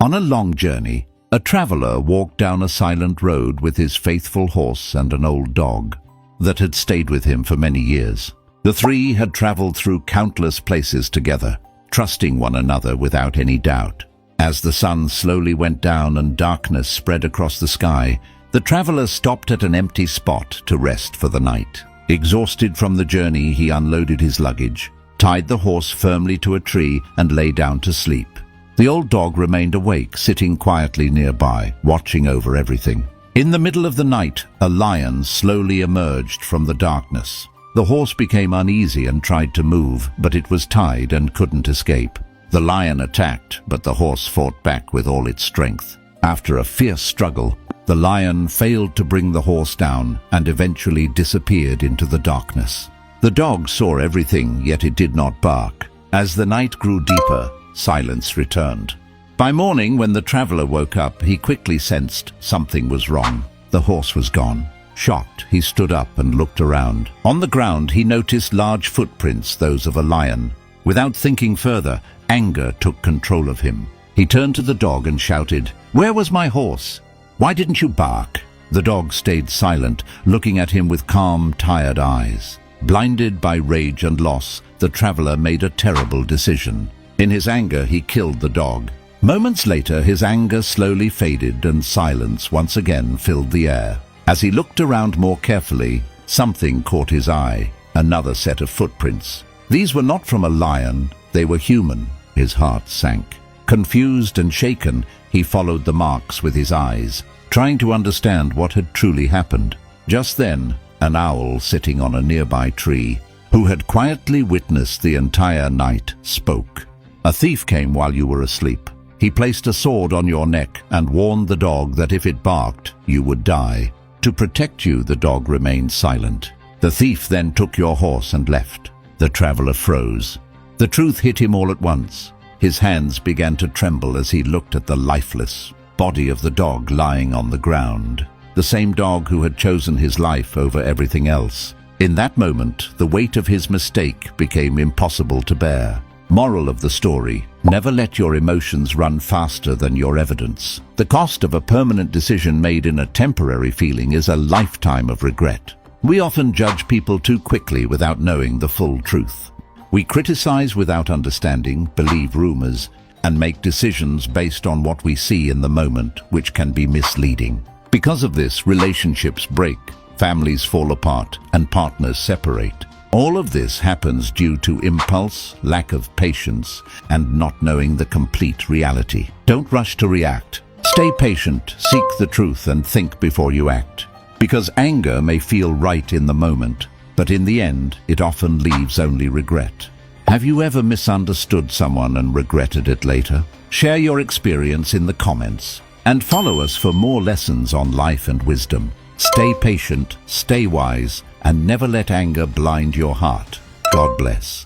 On a long journey, a traveler walked down a silent road with his faithful horse and an old dog that had stayed with him for many years. The three had traveled through countless places together, trusting one another without any doubt. As the sun slowly went down and darkness spread across the sky, the traveler stopped at an empty spot to rest for the night. Exhausted from the journey, he unloaded his luggage, tied the horse firmly to a tree, and lay down to sleep. The old dog remained awake, sitting quietly nearby, watching over everything. In the middle of the night, a lion slowly emerged from the darkness. The horse became uneasy and tried to move, but it was tied and couldn't escape. The lion attacked, but the horse fought back with all its strength. After a fierce struggle, the lion failed to bring the horse down and eventually disappeared into the darkness. The dog saw everything, yet it did not bark. As the night grew deeper, silence returned. By morning, when the traveler woke up, he quickly sensed something was wrong. The horse was gone. Shocked, he stood up and looked around. On the ground, he noticed large footprints, those of a lion. Without thinking further, anger took control of him. He turned to the dog and shouted, "Where was my horse? Why didn't you bark?" The dog stayed silent, looking at him with calm, tired eyes. Blinded by rage and loss, the traveler made a terrible decision. In his anger, he killed the dog. Moments later, his anger slowly faded and silence once again filled the air. As he looked around more carefully, something caught his eye, another set of footprints. These were not from a lion, they were human. His heart sank. Confused and shaken, he followed the marks with his eyes, trying to understand what had truly happened. Just then, an owl sitting on a nearby tree, who had quietly witnessed the entire night, spoke. "A thief came while you were asleep. He placed a sword on your neck and warned the dog that if it barked, you would die. To protect you, the dog remained silent. The thief then took your horse and left." The traveler froze. The truth hit him all at once. His hands began to tremble as he looked at the lifeless body of the dog lying on the ground. The same dog who had chosen his life over everything else. In that moment, the weight of his mistake became impossible to bear. Moral of the story: never let your emotions run faster than your evidence. The cost of a permanent decision made in a temporary feeling is a lifetime of regret. We often judge people too quickly without knowing the full truth. We criticize without understanding, believe rumors, and make decisions based on what we see in the moment, which can be misleading. Because of this, relationships break, families fall apart, and partners separate. All of this happens due to impulse, lack of patience, and not knowing the complete reality. Don't rush to react. Stay patient, seek the truth, and think before you act. Because anger may feel right in the moment, but in the end, it often leaves only regret. Have you ever misunderstood someone and regretted it later? Share your experience in the comments, and follow us for more lessons on life and wisdom. Stay patient, stay wise, and never let anger blind your heart. God bless.